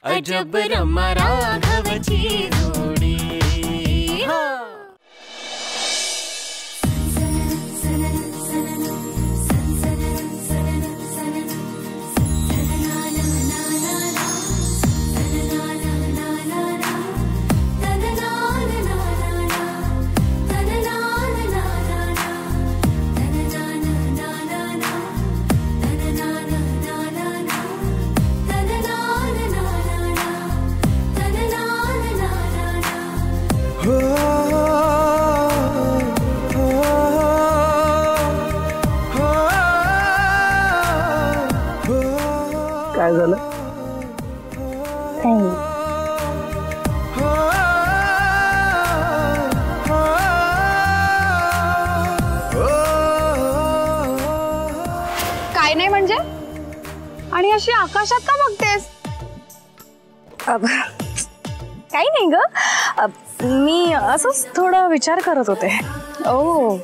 अजब रमा राघवची जोडी। काय झालं? काय नाही म्हणजे? आणि अशी आकाशात का बघतेस? काही नाही ग, मी असंच थोडा विचार करत होते। ओ,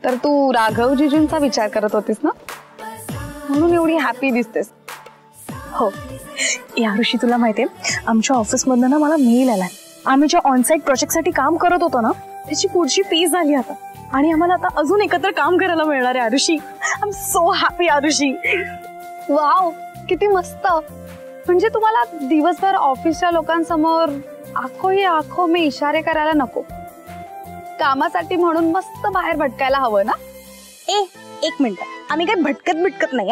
तर तू राघव जीजूंचा विचार करत होतीस ना, म्हणून एवढी हॅपी दिसतेस। हो या ऋषी, तुला माहितीये आमच्या ऑफिस मधनं ना मला मेल आलाय। आम्ही ज्या ऑनसाइट प्रोजेक्ट साठी काम करत होतो ना त्याची पुढची फीस झाली आता, आणि आम्हाला आता अजून एकत्र काम करायला मिळणार आहे। Arushi, I am so happy Arushi. Wow, किती मस्त। म्हणजे तुम्हाला दिवसभर ऑफिसच्या लोकांसमोर आखो ही आखो मी इशारे करायला नको, कामासाठी म्हणून मस्त बाहेर भटकायला हवं ना? एक मिनिट, आम्ही काही भटकत नाही,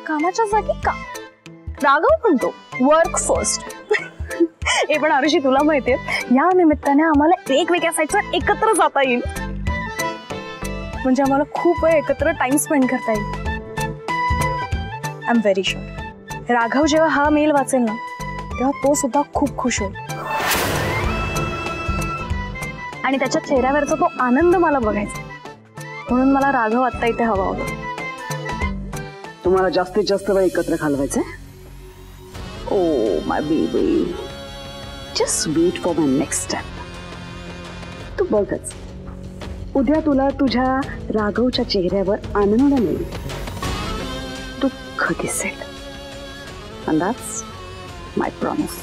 कामाच्या जागी का राघव म्हणतो वर्क फर्स्ट। हे पण आरुषी तुला माहितीये या निमित्ताने आम्हाला वेगवेगळ्या साईडवर एकत्र जाता येईल, म्हणजे आम्हाला खूप वेळ एकत्र टाइम स्पेंड करता येईल। I am very sure Raghav जेव्हा हा मेल वाचेल ना तेव्हा तो सुद्धा खूप खुश होईल, आणि त्याच्या चेहऱ्यावरचा तो आनंद मला बघायचा, म्हणून मला राघव आता इथे हवा होता। तुम्हाला जास्तीत जास्त वेळ एकत्र घालवायचंय? Oh my baby, just wait for my next step. तू बघच, उद्या तुला तुझ्या राघवच्या चेहऱ्यावर आनंद मिळेल, दुःख दिसेल, and that's my promise.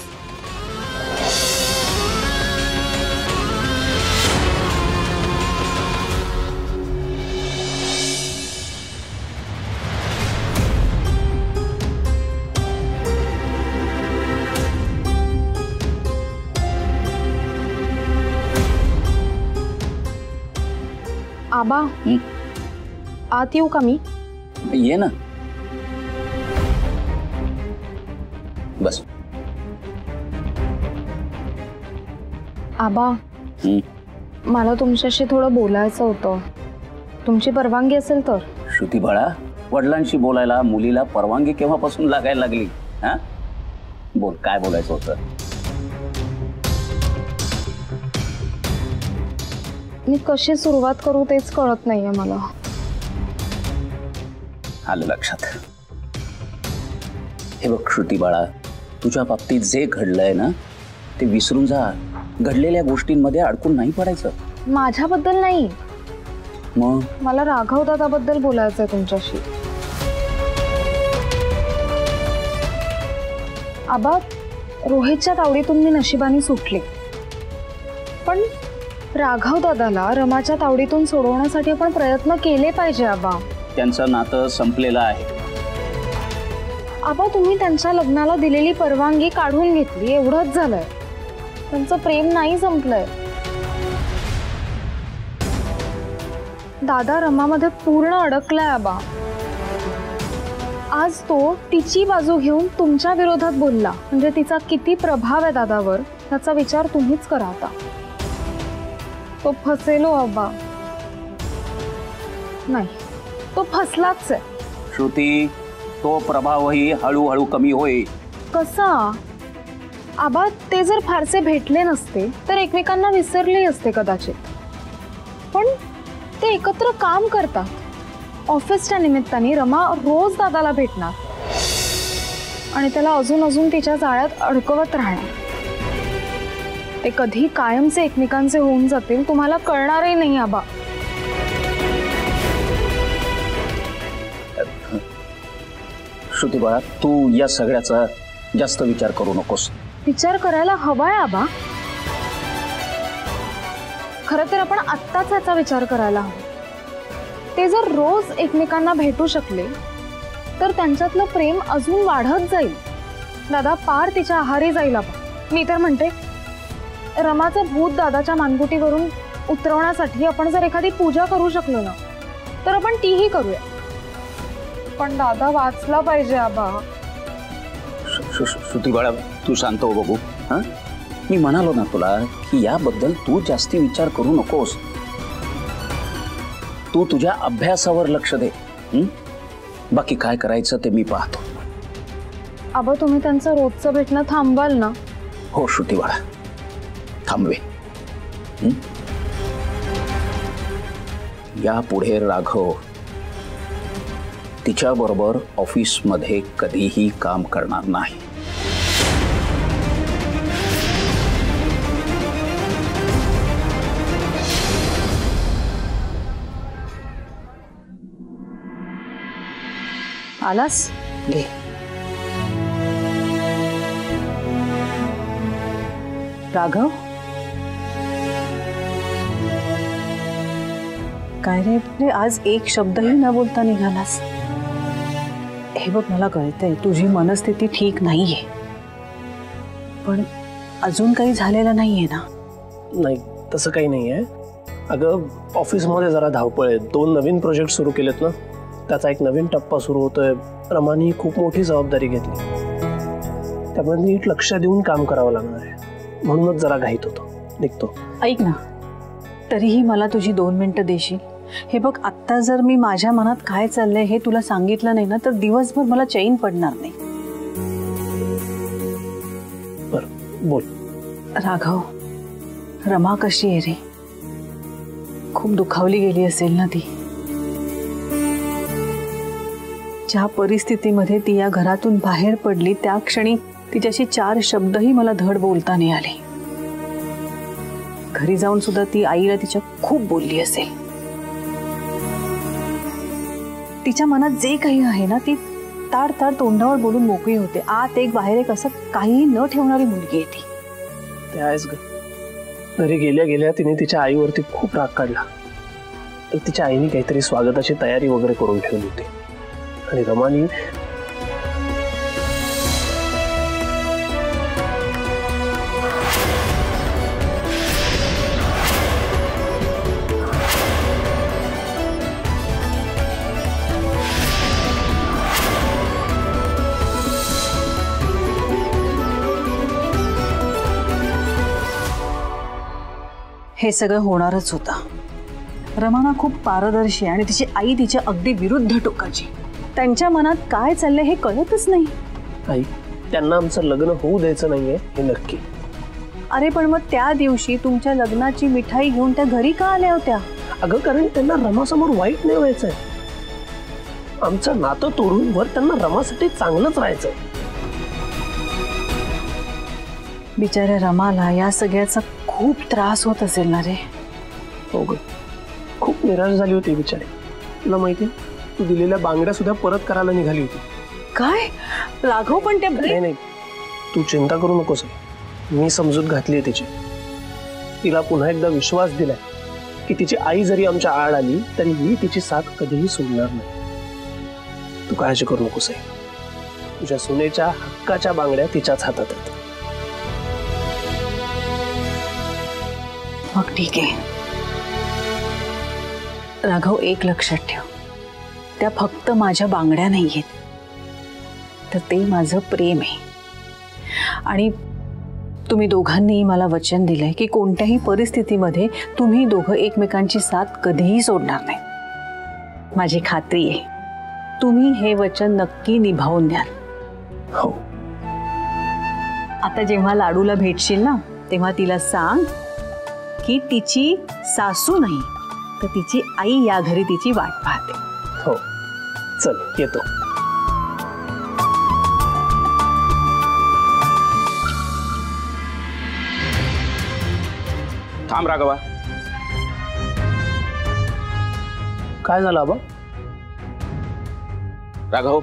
आबा, आत येऊ का मी? ये ना, बस। आबा, मला तुमच्याशी थोडं बोलायचं होतं, तुमची परवानगी असेल तर? श्रुती बाळा, वडिलांशी बोलायला मुलीला परवानगी केव्हापासून लागायला लागली? हा, बोल, काय बोलायचं होतं? मी कशी सुरुवात करू तेच कळत नाहीये मला। आलं लक्षात। हे बघ श्रुती बाळा, तुझ्या बाबतीत जे घडलंय ना ते विसरून जा, घडलेल्या गोष्टींमध्ये अडकून नाही पडायचं। माझ्याबद्दल नाही, मग मला राघव दादाबद्दल बोलायचंय तुमच्याशी। आबा, रोहितच्या तावडीतून मी नशिबाने सुटले, पण राघव दादाला रमाच्या तावडीतून सोडवण्यासाठी आपण प्रयत्न केले पाहिजे। आबा, त्यांचं नातं संपलेलं आहे। आबा, तुम्ही त्यांच्या लग्नाला दिलेली परवानगी काढून घेतली, एवढंच झालंय, त्यांचं प्रेम नाही संपलंय। दादा रमामध्ये पूर्ण अडकलाय आबा। आज तो तिची बाजू घेऊन तुमच्या विरोधात बोलला, म्हणजे तिचा किती प्रभाव आहे दादावर त्याचा विचार तुम्हीच करा आता। तो फसेलो आबा, नाही तो फसलाच आहे। श्रुती, तो प्रभावही हळूहळू कमी होईल। कसा आबा? ते जर फारसे भेटले नसते तर एकमेकांना विसरले असते कदाचित, पण ते एकत्र काम करतात। ऑफिसच्या निमित्ताने रमा रोज दादाला भेटणार आणि त्याला अजून अजून तिच्या जाळ्यात अडकवत राहणार। ते कधी कायमचे एकमेकांचे होऊन जातील तुम्हाला कळणारही नाही आबा। श्रुती बाळा, तू या सगळ्याचा जास्त विचार करू नकोस. विचार करायला हवाय आबा. खरं तर आपण आत्ताच याचा विचार करायला हवा. ते जर रोज एकमेकांना भेटू शकले तर त्यांच्यातलं प्रेम अजून वाढत जाईल. दादा पार तिच्या आहारी जाईल आबा. मी तर म्हणते रमाचं भूत दादाच्या मानगुटीवरून उतरवण्यासाठी आपण जर एखादी पूजा करू शकलो ना तर आपण तीही करूया. पण दादा वाचला पाहिजे आबा. श्रुती बाळा, तू शांत हो बघू. हा, मी म्हणालो ना तुला की याबद्दल तू जास्ती विचार करू नकोस. तू तुझ्या अभ्यासावर लक्ष दे. बाकी काय करायचं ते मी पाहतो. आबा तुम्ही त्यांचं रोजचं भेटणं थांबवाल ना? हो श्रुती बाळा, थांबवे. यापुढे राघव तिच्याबरोबर ऑफिसमध्ये कधीही काम करणार नाही. आलास? घे. राघव, काय रे आज एक शब्दही न बोलता निघालास? हे बघ, मला कळतंय तुझी मनस्थिती ठीक नाहीये, पण अजून काही झालेलं नाहीये ना? नाही, तसं काही नाहीये. अगं ऑफिसमध्ये जरा धावपळ आहे. 2 नवीन प्रोजेक्ट सुरू केलेत ना, त्याचा एक नवीन टप्पा सुरू होतोय. रमानी खूप मोठी जबाबदारी घेतली, त्यामुळे नीट लक्ष देऊन काम करावं लागणार आहे. म्हणूनच जरा घाईत होतो. निघतो. ऐक ना, तरीही मला तुझी 2 मिनिटं देशील? हे बघ, आत्ता जर मी माझ्या मनात काय चाललंय हे तुला सांगितलं नाही ना तर दिवसभर मला चैन पडणार नाही. बरं, बोल. राघव, रमा कशी आहे रे? खूप दुखावली गेली असेल ना ती? ज्या परिस्थितीमध्ये ती या घरातून बाहेर पडली त्या क्षणी तिच्याशी 4 शब्दही मला धड बोलता नाही आले. घरी जाऊन सुद्धा ती आईला तिच्या खूप बोलली असेल. तिच्या मनात जे काही आहे ना ती ताड ताड तोंडावर बोलून मोकळी होते. आत एक बाहेर एक असं काही न ठेवणारी मुलगी आहे ती. ते आहेच ग. घरी गेल्या गेल्या तिने तिच्या आईवरती खूप राग काढला. तर तिच्या आईने काहीतरी स्वागताची तयारी वगैरे करून ठेवली होती आणि रमानी हे सगळं होणारच होता. रमाना खूप पारदर्शी आणि तिची आई तिच्या अगदी विरुद्ध टोकाची. त्यांच्या मनात काय चाललंय हे कळतच नाही. आई, त्यांना आमचं लग्न होऊ द्यायचं नाहीये हे नक्की. अरे पण मग त्या दिवशी तुमच्या लग्नाची मिठाई घेऊन त्या घरी का आल्या होत्या? अगं कारण त्यांना रमासमोर वाईट नाही व्हायचंय. आमचं नातं तोडून वर त्यांना रमासाठी चांगलंच राहायचंय. बिचाऱ्या रमाला या सगळ्याचा खूप त्रास होत असेल ना रे? हो ग, खूप निराश झाली होती बिचारी. तुला माहिती, तू दिलेल्या बांगड्या सुद्धा परत करायला निघाली होती. काय राघव? पण त्या नाही नाही, तू चिंता करू नकोस. मी समजूत घातली तिची. तिला पुन्हा एकदा विश्वास दिलाय की तिची आई जरी आमच्या आड आली तरी मी तिची साथ कधीही सोडणार नाही. तू काळजी करू नकोस. तुझ्या सुनेच्या हक्काच्या बांगड्या तिच्याच हातात आहेत. मग ठीक आहे राघव, एक लक्षात ठेव, त्या फक्त माझ्या बांगड्या नाहीयेत, तर ते माझं प्रेम आहे. आणि तुम्ही दोघांनीही मला वचन दिलंय की कोणत्याही परिस्थितीमध्ये तुम्ही दोघं एकमेकांची साथ कधीही सोडणार नाही. माझी खात्री आहे तुम्ही हे वचन नक्की निभावून द्याल. हो. आता जेव्हा लाडूला भेटशील ना तेव्हा तिला सांग की तिची सासू नाही तर तिची आई या घरी तिची वाट पाहते. हो, चल येतो. थांब राघवा. काय झालं आबा? राघव,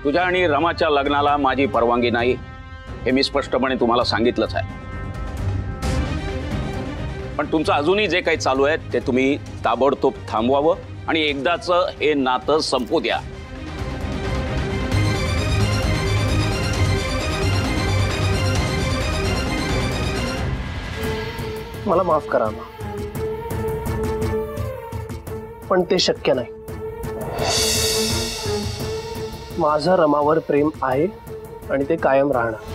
तुझ्या आणि रमाच्या लग्नाला माझी परवानगी नाही हे मी स्पष्टपणे तुम्हाला सांगितलंच आहे. पण तुमचं अजूनही जे काही चालू आहे ते तुम्ही ताबडतोब थांबवावं आणि एकदाच हे नातं संपू द्या. मला माफ करा ना, पण ते शक्य नाही. माझं रमावर प्रेम आहे आणि ते कायम राहणार.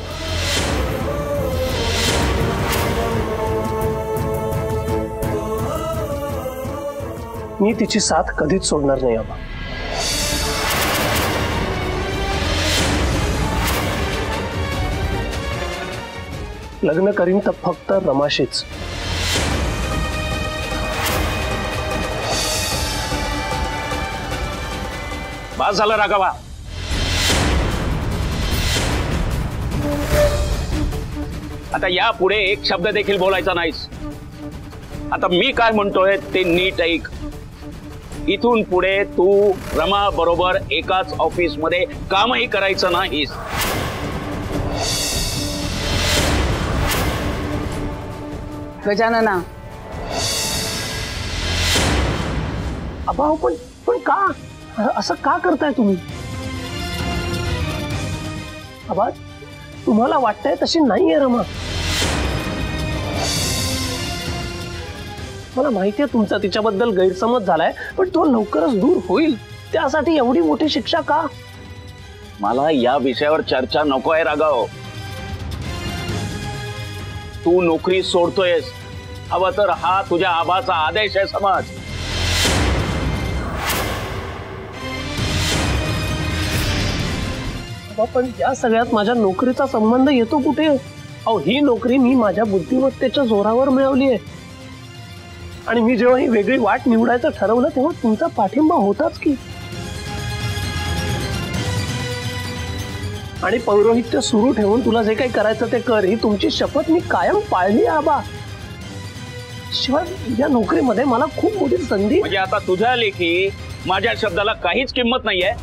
मी तिची साथ कधीच सोडणार नाही आबा. लग्न करीन तर फक्त रमाशीच. बस झालं राघवा. आता यापुढे एक शब्द देखील बोलायचा नाहीस. आता मी काय म्हणतोय ते नीट ऐक. इथून पुढे तू रमा बरोबर एकाच ऑफिस मध्ये कामही करायचं नाहीस. गजानना, अबा पण पण का असं का करताय तुम्ही? अबा तुम्हाला वाटतंय तशी नाहीये रमा. मला माहितीये तुमचा तिच्याबद्दल गैरसमज झालाय, पण तो लवकरच दूर होईल. त्यासाठी एवढी मोठी शिक्षा का? मला या विषयावर चर्चा नको आहे राघव. तू नोकरी सोडतोयस, हवं तर हा तुझ्या आबाचा आदेश आहे समज. पण या सगळ्यात माझ्या नोकरीचा संबंध येतो कुठे? अहो ही नोकरी मी माझ्या बुद्धिमत्तेच्या जोरावर मिळवली आहे. आणि मी जेव्हा ही वेगळी वाट निवडायचं ठरवलं तेव्हा तुमचा पाठिंबा होताच की. आणि पौरोहित्य सुरू ठेवून तुला जे काही करायचं ते कर, ही तुमची शपथ मी कायम पाळली आबा. शिवाय या नोकरीमध्ये मला खूप मोठी संधी. म्हणजे आता तुझ्या लेखी माझ्या शब्दाला काहीच किंमत नाहीये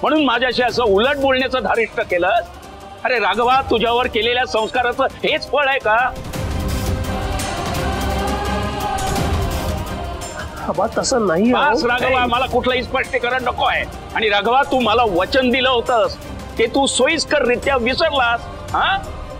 म्हणून माझ्याशी असं उलट बोलण्याचं धारिष्ट केलं? अरे राघवा, तुझ्यावर केलेल्या संस्काराचं हेच फळ आहे का? आबा तसं नाही. बस राघवा, मला कुठलंही स्पष्टीकरण नको आहे. आणि राघवा, तू मला वचन दिलं होतंस ते तू सोयीस्कररित्या विसरलास. हा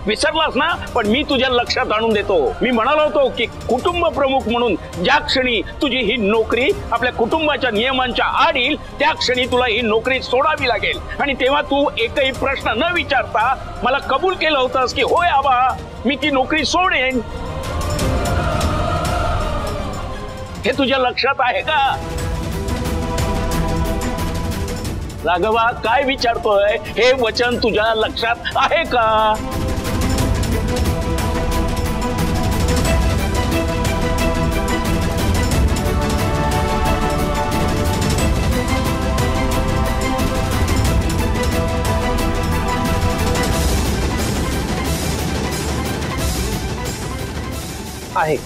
विसरलास ना? पण मी तुझ्या लक्षात आणून देतो. मी म्हणालो होतो की कुटुंब प्रमुख म्हणून ज्या क्षणी तुझी ही नोकरी आपल्या कुटुंबाच्या नियमांच्या आड येईल त्या क्षणी तुला ही नोकरी सोडावी लागेल. आणि तेव्हा तू एकही प्रश्न न विचारता मला कबूल केलं होतंस की होय आबा, मी ती नोकरी सोडेन. हे तुझ्या लक्षात आहे का? राघवा, काय विचारतोय? हे वचन तुझ्या लक्षात आहे का? आहे.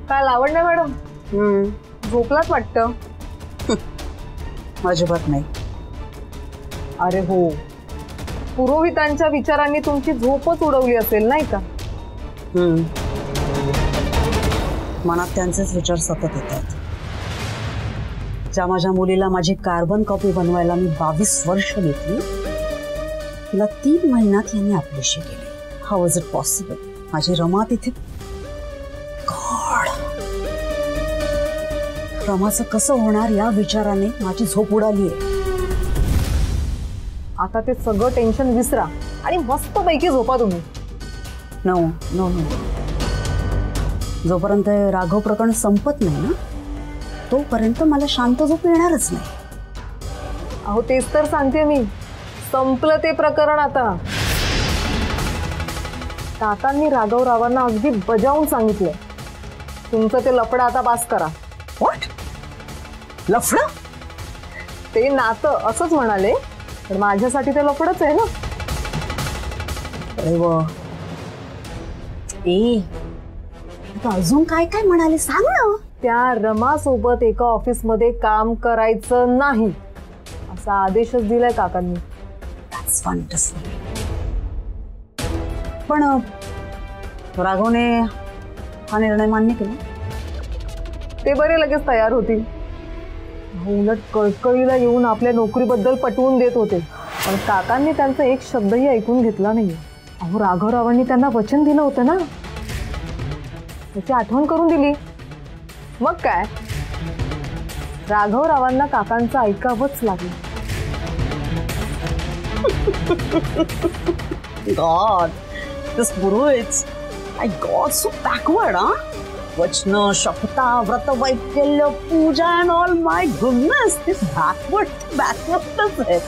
काय लावण्य मॅडम, झोपलाच वाटतं. अजिबात नाही. अरे हो, पुरोहितांच्या विचारांनी तुमची झोपच उडवली असेल नाही का? मनात त्यांचेच विचार सतत येतात. ज्या माझ्या मुलीला माझी कार्बन कॉपी बनवायला मी 22 वर्ष घेतली, तिला 3 महिन्यात यांनी आपलीशी केली. How was it possible? माझी रमा तिथे. रमाचं कसं होणार या विचाराने माझी झोप उडाली आहे. आता ते सगळं टेन्शन विसरा आणि मस्त पैकी झोपा तुम्ही. नो नो नो, जोपर्यंत राघव प्रकरण संपत नाही ना तोपर्यंत मला शांत झोप येणारच नाही. अहो तेच तर सांगते मी, संपलं ते प्रकरण आता. काकांनी राघवरावांना अगदी बजावून सांगितलंय, तुमचं ते लफडं आता बास करा. व्हॉट? लफडं? ते नातं असंच म्हणाले, तर माझ्यासाठी ते लफडंच आहे ना. अरे वा. ए, अजून काय काय म्हणाले सांग ना. त्या रमा सोबत एका ऑफिसमध्ये काम करायचं नाही असा आदेशच दिलाय काकांनी. That's fantastic. पण राघवने हा निर्णय मान्य केला? ते बरे लगेच तयार होतील. उलट कळकळीला येऊन आपल्या नोकरीबद्दल पटवून देत होते, पण काकांनी त्यांचा एक शब्दही ऐकून घेतला नाही. अहो राघवरावांनी त्यांना वचन दिलं होतं ना, त्याची आठवण करून दिली. मग काय, राघवरावांना काकांचं ऐकावंच लागलं. God, this Purohits, my God, so backward, huh? Vachna, Shapata, Vrata, Vaikalya, Puja and all, my goodness, this backwardness है.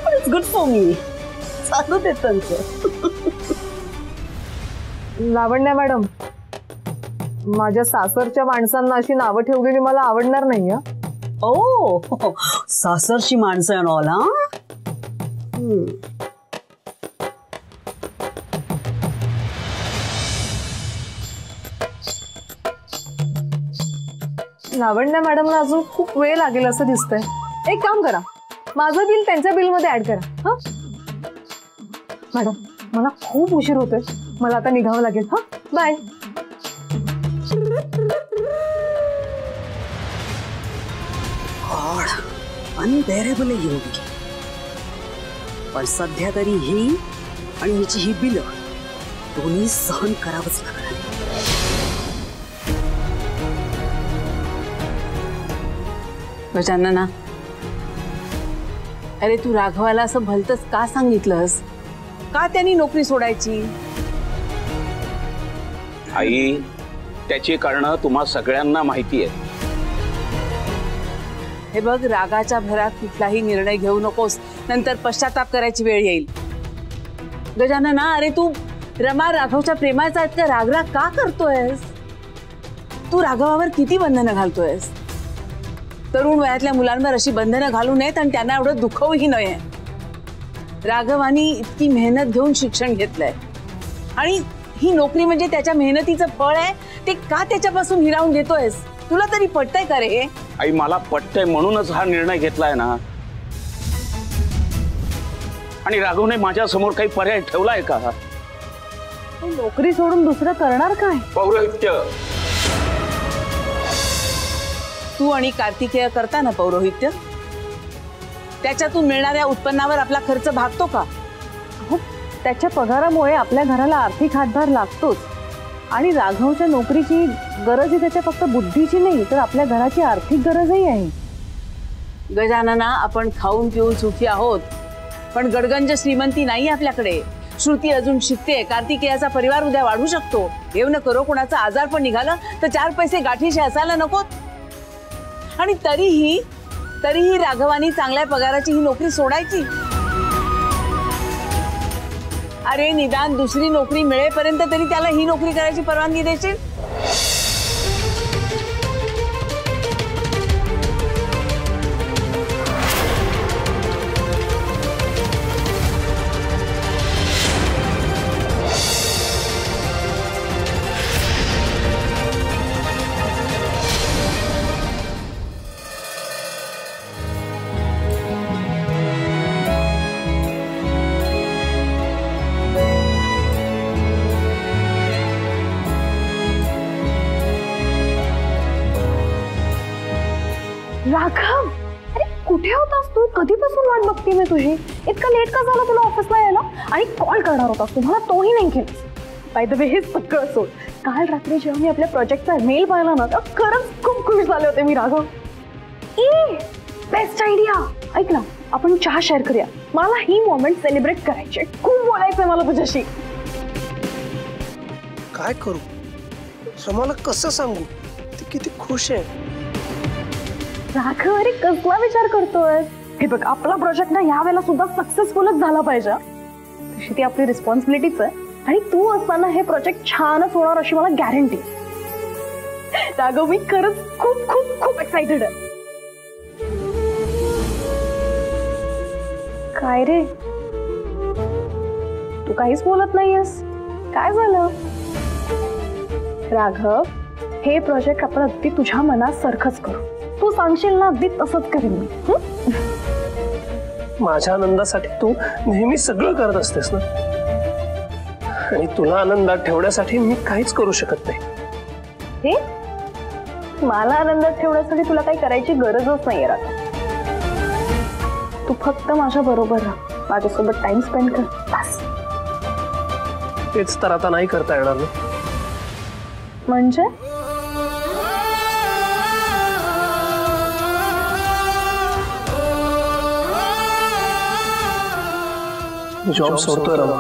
But it's good for me. चालू दे त्यांचं. लावण्या मॅडम, माझ्या सासरच्या माणसांना अशी नावं ठेवलेली मला आवडणार नाही. Oh, सासरची माणसं and all, huh? लावण्या मॅडमला अजून खूप वेळ लागेल असं दिसतंय. एक काम करा, माझं बिल त्यांच्या बिलमध्ये ऍड करा. हा मॅडम, मला खूप उशीर होतोय, मला आता निघावं लागेल. हा बाय. गॉड, अनबेरेबल आहे योगी. पण सध्या तरी ही आणि हिची ही बिल दोन्ही सहन करावंच लागणार. गजानना, अरे तू राघवाला असं भलतंच का सांगितलंस? का त्यांनी नोकरी सोडायची? आई, त्याची कारणं तुम्हा सगळ्यांना माहिती आहे. हे बघ, रागाच्या भरात कुठलाही निर्णय घेऊ नकोस, नंतर पश्चाताप करायची वेळ येईल. गजानना, अरे तू रमा राघवच्या प्रेमाचा इतका रागराग का करतोयस? तू राघवावर किती बंधनं घालतोयस? तरुण वयातल्या मुलांवर अशी बंधनं घालू नयेत आणि त्यांना एवढं दुखवही नये. राघवानी इतकी मेहनत घेऊन शिक्षण घेतलंय आणि ही नोकरी म्हणजे त्याच्या मेहनतीचं फळ आहे. ते का त्याच्यापासून हिरावून घेतोयस? तुला तरी पटतंय का रे? आई, मला पटतंय म्हणूनच हा निर्णय घेतलाय ना. आणि राघवने माझ्या समोर काही पर्याय ठेवलाय का? नोकरी सोडून दुसरं करणार काय? पौरोहित्य. तू आणि कार्तिकेय करता ना पौरोहित्य? त्याच्यातून मिळणाऱ्या उत्पन्नावर आपला खर्च भागतो का? त्याच्या पगारामुळे आपल्या घराला आर्थिक हातभार लागतोच. आणि राघवच्या नोकरीची गरज ही त्याच्या फक्त बुद्धीची नाही, तर आपल्या घराची आर्थिक गरजही आहे. गजानना, आपण खाऊन पिऊन सुखी आहोत, पण गडगंज श्रीमंती नाही आपल्याकडे. श्रुती अजून शिकते. कार्तिकेयाचा परिवार उद्या वाढू शकतो. येऊ न करो कोणाचा आजार पण निघालं तर 4 पैसे गाठीशी असायला नकोत. आणि तरीही राघवानी चांगल्या पगाराची ही नोकरी सोडायची. अरे निदान दुसरी नोकरी मिळेपर्यंत तरी त्याला ही नोकरी करायची परवानगी देशील? राघव, अरे कुठे होतास तू? कधीपासून वाट बघते मी तुझी. इतका लेट का झाला तुला ऑफिसला यायला? आणि कॉल करणार होतास तुम्हाला, तोही नाही केलास. बाय द वे, हे सगळं सोड. काल रात्री जेव्हा मी आपल्या प्रोजेक्टचा मेल पाहिला ना, तर खरंच खूप खुश झाले होते मी राघव. Best idea. ऐक ना, आपण चहा शेअर करूया. मला ही मोमेंट सेलिब्रेट करायची. खूप बोलायचंय मला तुझ्याशी. काय करू? रमाला कसं सांगू? ती किती खुश आहे. राघव, अरे कसला विचार करतोय? हे बघ, आपला प्रोजेक्ट ना या वेळेला सुद्धा सक्सेसफुलच झाला पाहिजे. तशी ती आपली रिस्पॉन्सिबिलिटीच आहे. आणि तू असताना हे प्रोजेक्ट छानच होणार अशी मला गॅरंटी. राघव, मी खरंच खूप खूप खूप एक्साइटेड आहे. काय रे, तू काहीच बोलत नाहीयेस, काय झालं? राघव, हे प्रोजेक्ट आपण अगदी तुझ्या मनासारखंच करू. तू सांगशील ना अगदी तसंच करेन मी. माझ्या आनंदासाठी तू नेहमी सगळं करत असतेस ना, आणि तुला आनंदात ठेवण्यासाठी मी काहीच करू शकत नाही. हे मला आनंदात ठेवण्यासाठी तुला काही करायची गरजच नाहीये राघव. तू फक्त माझ्या बरोबर राहा, माझ्यासोबत टाइम स्पेंड कर बस. तेच तर आता नाही करता येणार ना. म्हणजे जॉब सोडतोय रमा.